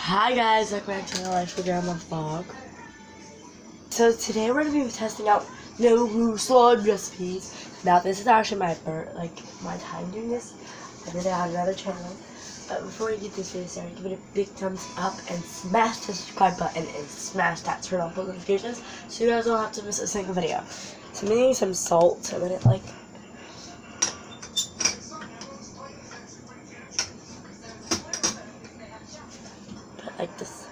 Hi guys, welcome back to the Life of Grandma vlog. So today we're going to be testing out no slime recipes. Now this is actually my time doing this. I did it on another channel. But before we get this video started, give it a big thumbs up and smash the subscribe button and smash that turn on post notifications so you guys don't have to miss a single video. So I'm gonna use some salt. I'm gonna put like this.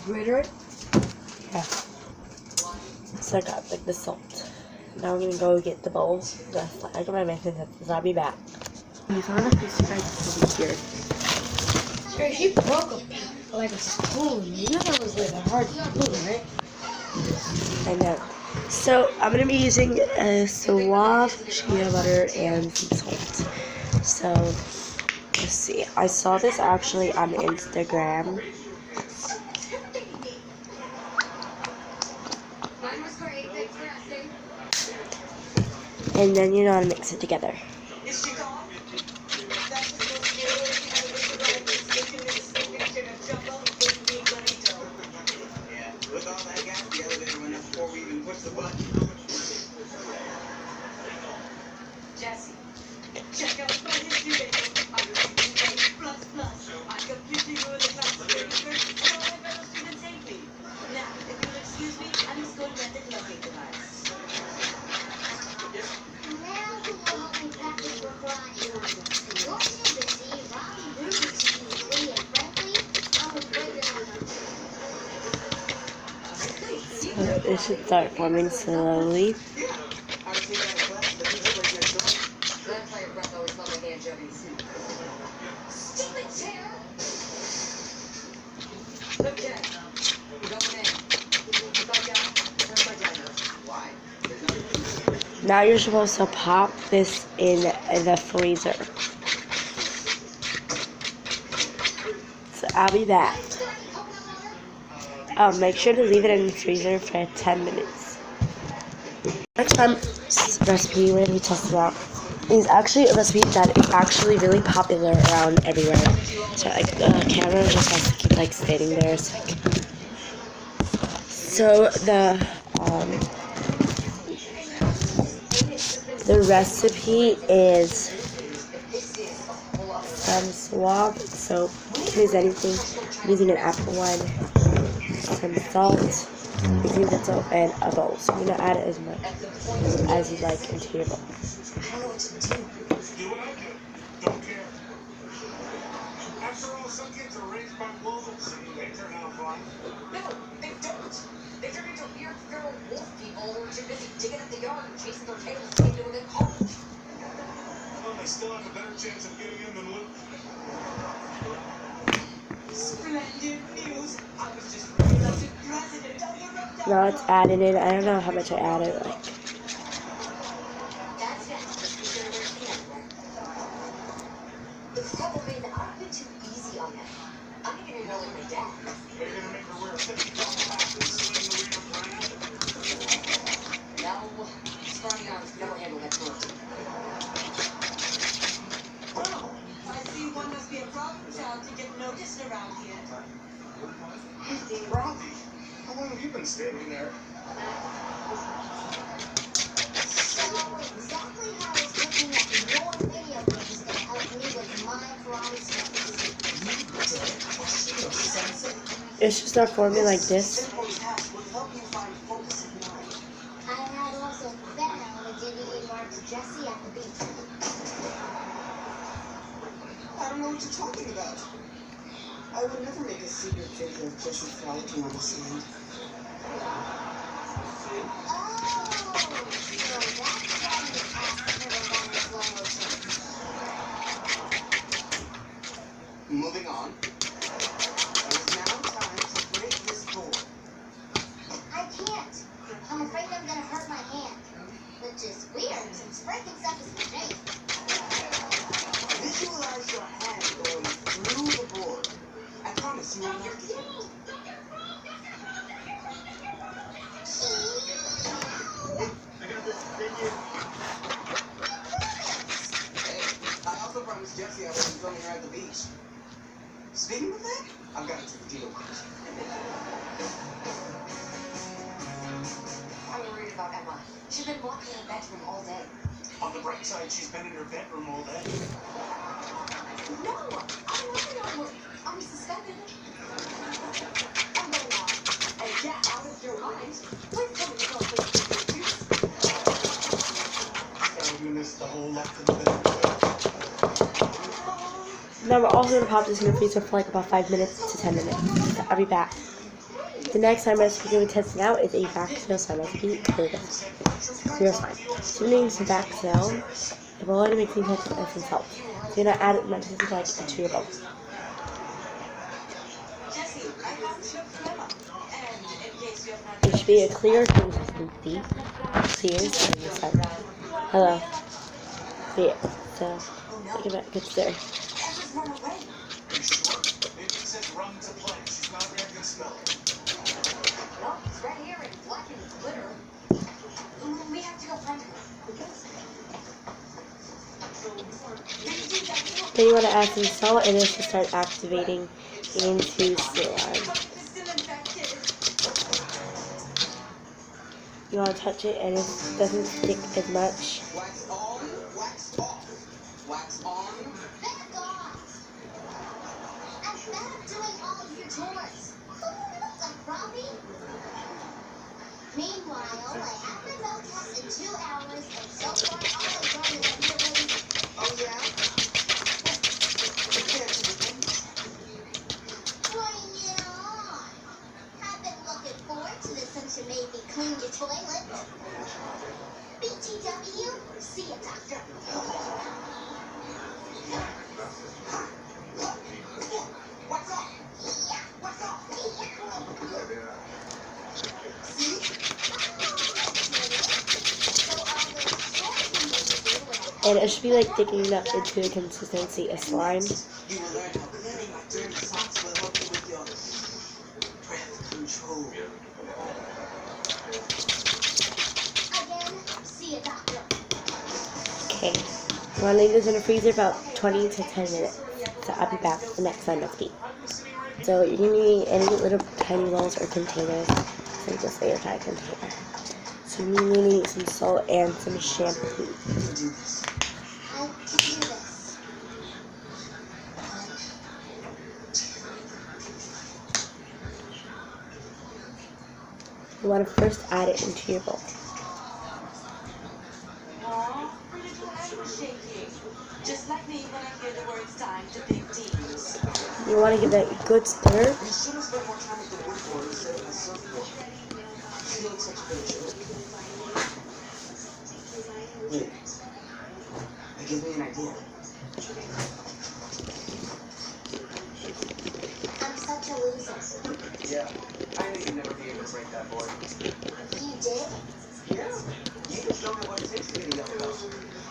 Grater it? Yeah. So I got like the salt. Now I'm gonna go get the bowl. I got my method. I'll be back. You saw the piece of rice over here. Sure, she broke like a spoon. You know that was like a hard spoon, right? I know. So I'm gonna be using suave shea butter and some salt. So let's see. I saw this actually on Instagram. And then you know how to mix it together. It should start forming slowly. Now you're supposed to pop this in the freezer. So I'll be back. Make sure to leave it in the freezer for 10 minutes. Next time recipe we're going to be testing out is actually a recipe that is actually really popular around everywhere. So like the camera just has to keep like standing there. So the recipe is some suave. So you can use anything. I'm using an apple one. Some salt, baking soda, and a bowl. So you're gonna add it as much as you like into your bowl. I don't know what to do. Do what I do. Don't care. After all, some kids are raised by wolves and they turn out fine. No, they don't. They turn into weird feral wolf people who are too busy digging up the yard and chasing their tails to get within college. Well, they still have a better chance of getting in than Luke. Splendid news. I was just Now it's added in. I don't know how much I added. The problem is I've been too easy on them. I'm even gonna like my dad. They're gonna make her wear a 50-pound hat and sling the reader brand. No, scrawny arms never handle that cruelty. Oh, I see one must be a problem child to get noticed around here. Robbie, how long have you been standing there? So exactly how I was looking at your video is going to help me with my karate skills. You? What's she, a sensei? It's just not forming like this. Simple tasks will help you find focus of mind. I had also found a digitally marked Jessie at the beach. I don't know what you're talking about. I would never make a secret video of Jesse frolicking on the sand. Oh, so that's why you asked her to run in slow motion. Moving on. It is now time to break this board. I can't. I'm afraid I'm gonna hurt my hand. Which is weird since breaking stuff is my name. Visualize your hand going through the board. I promise you won't have to. Hey, I also promised Jesse I wasn't filming her at the beach. Speaking of that, I've got to take a deal. I'm worried about Emma. She's been locked in her bedroom all day. On the bright side, she's been in her bedroom all day. No, I'm working on her. I'm suspended. I'm going out. And yeah, out of your mind. Please tell me you don't think you do. Oh, you missed the whole lot of the bedroom. Now we're also gonna pop this in the freezer for like about 5 minutes to 10 minutes. So I'll be back. The next time recipe we're testing out is a back slime recipe. Clear slime. So we're doing some back cell. And we're going to make things like and some salt. So you're gonna add it into your bowl. Jesse, I have a tip for Emma. And in case you have not It should be a clear consistency. Clear slime. Hello. Yeah. So look at that. It's there. Emma's run away. You sure? It says run to play. She's not there to smell it. No, it's right here in black and glitter. We have to go find her. Then you want to add some salt and it should start activating into slime. You want to touch it and it doesn't stick as much. Wax on, wax off. Wax on. Back off! I'm fed up doing all of your chores. Like Robbie? Meanwhile, I have my milk test in 2 hours, and so far all I've done is immediately. Oh, yeah? You can't do it. Bring it on! I've been looking forward to this since you made me clean your toilet. BTW, see ya, doctor. Wax off. Yeah. Wax off. And it should be like digging up into the consistency of slime. You will learn how cleaning my dirty socks will help you with your breath control. Again, see ya, doctor. Okay. You want to leave this in the freezer about 20 to 10 minutes. So I'll be back with the next slime recipe. So you're going to need any little tiny bowls or containers. So just lay your tiny container. So you're going to need some salt and some shampoo. You can do this. I can do this. You want to first add it into your bowl. Aw, her little hand was shaking. Just like me when I hear the words time to pick teams. You want to give it a good stir. We should have spent more time with the woodboard instead of the surfboard. She looks such a good joke. Wait. That gives me an idea. I'm such a loser. Yeah, I knew you'd never be able to break that board. You did? Yeah, you can show me what it takes to get a yellow belt.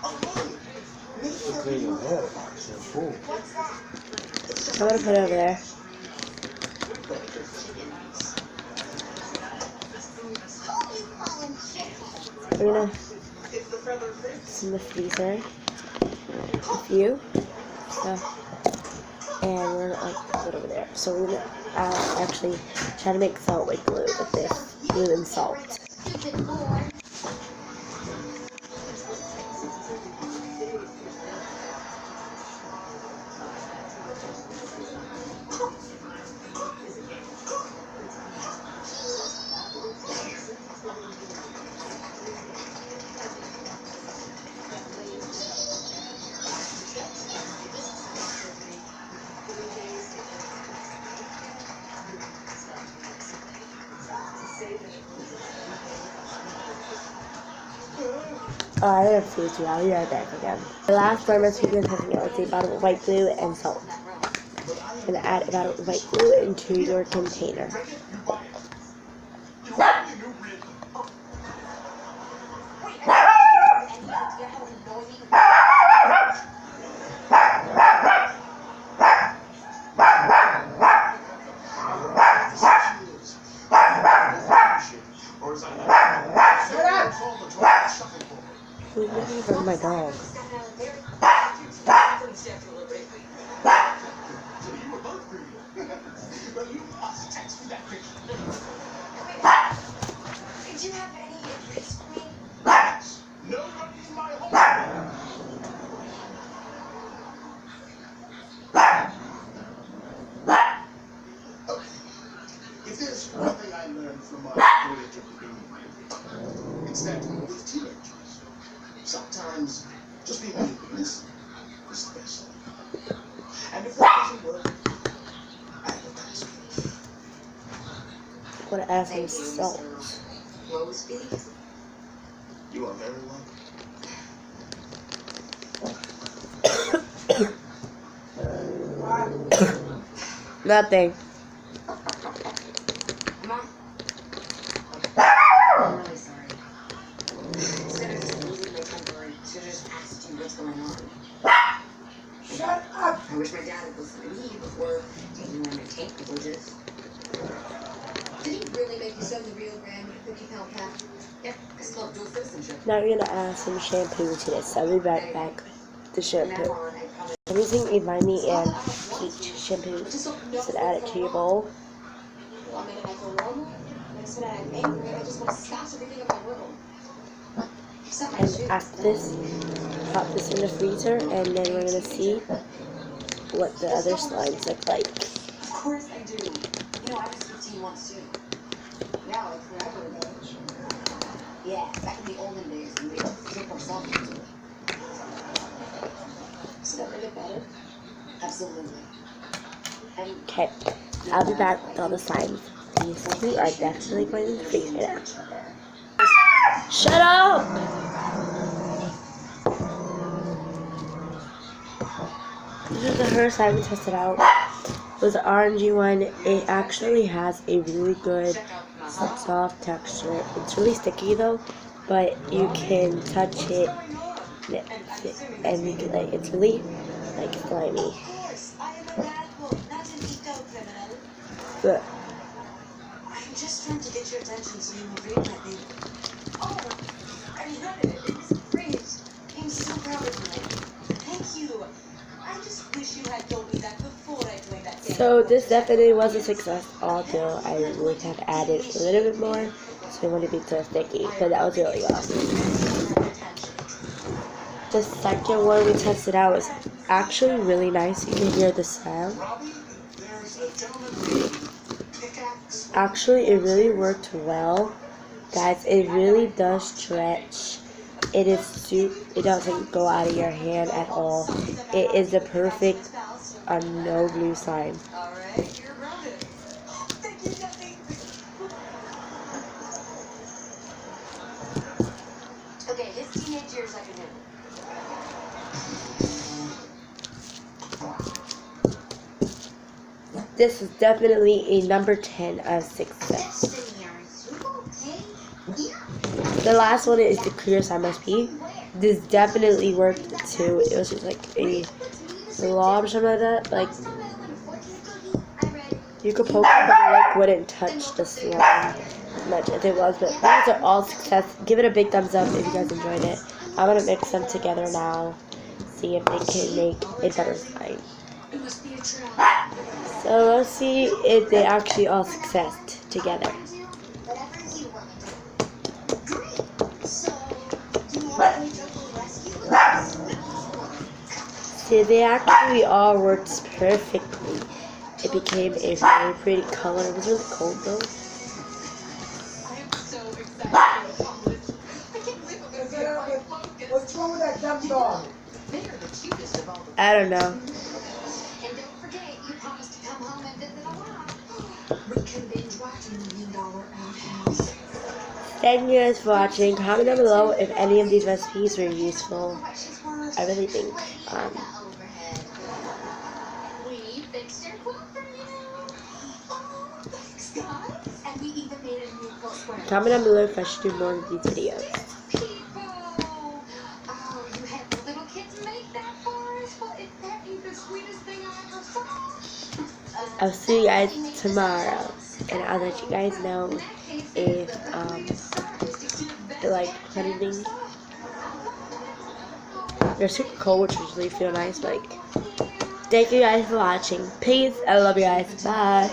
Oh, hey, maybe Clean your hair, shampoo. What's that? I'm going to put it over there. Who you calling chicken? We're going to It's the feather fish. put this in the freezer. A few. So, and we're going to put it over there. So we're going to actually try to make salt with glue with this. Glue and salt. Stupid board. I have food too. I'll be right back again. The last slime recipe we're testing out is a bottle of white glue and salt. You're gonna add a bottle of white glue into your container. Who's looking for my dog? Did you have any advice for me? Nobody in my home. Okay. If there's one thing I learned from my voyage of the being, it's that with teenagers, sometimes just being innocent is the best. And if that doesn't work, I have a task. I'm gonna add some salt. Rose beads? You are very welcome. Nothing. Mom? I'm really sorry. Instead of just losing my temper, I should have just asked you what's going on. Shut up! I wish my dad had listened to me before taking away my tank privileges. Did he really make you send the Rio Grande £50 pack? Yeah, I still have dual citizenship. Now you're gonna add some shampoo to this. I'll be right back. The From now shampoo. on, I promise. I'm using a Vimy and Peach shampoo. So add it to your bowl. Well, I mean, I feel normal. Next minute I'm angry and I just want to smash everything in my room. Except my And shoes. after this, pop this in the freezer, and then we're gonna see what the other slimes look like. Of course I do. You know, I was 15 once too. Yeah, like forever ago. Yeah, back in the olden days when we flip ourselves into it. So that made it better. Absolutely. And Okay, I'll be back with all the slimes. These two are definitely going in the freezer now. Shut up! This is the first slime we tested out. It was the orangey one. It actually has a really good soft texture. It's really sticky though, but you can touch it and you can, like, it's really like slimy. of course, I am a bad boy, not an eco-criminal. But I'm just trying to get your attention so you will read my thing. Oh, I read it. It was great. I'm so proud of you. Thank you. I just wish you had told me that before I joined that gang. so this definitely was a success, although I would have added a little bit more so it wouldn't be so sticky, but that was really well. The second one we tested out was actually really nice. You can hear the sound. Robbie, there's a gentleman named Pickaxe. Actually, it really worked well. Guys, it really does stretch. It doesn't go out of your hand at all. It is the perfect no glue slime. All right, you're grounded. Thank you, Jesse. Okay, his teenage years I can handle. This is definitely a number 10 of success. Destiny, are you okay? Yeah. The last one is the clear slime recipe. This definitely worked too. It was just like a blob or something like that. Like, you could poke it, but it like wouldn't touch the slime much as it was. But these are all success. Give it a big thumbs up if you guys enjoyed it. I'm gonna mix them together now. See if they can make a better slime. It must be a trap. So let's see if they actually all successed together. Whatever you want to do. Great. So, do you want me to go rescue us? See, they actually all worked perfectly. It became a very pretty color. It was really cold though. I am so excited to accomplish. I can't believe I'm going to be a white focus. What's wrong with that dumb dog? They are the cutest of all the I don't know. And don't forget, you promised to come home and visit a lot. We can binge watch $1 Million Outhouse. Thank you guys for watching. Comment down below if any of these recipes were useful. I really think. We fixed your quilt for you. Oh, thanks, guys. And we even made a new quilt square. Comment down below if I should do more of these videos. People. Oh, you had the little kids make that for us. Well, if that ain't the sweetest thing I ever saw. I'll see you guys tomorrow, and I'll let you guys know if I like anything. They're super cold, which usually feel nice. Like, thank you guys for watching. Peace. I love you guys. Bye.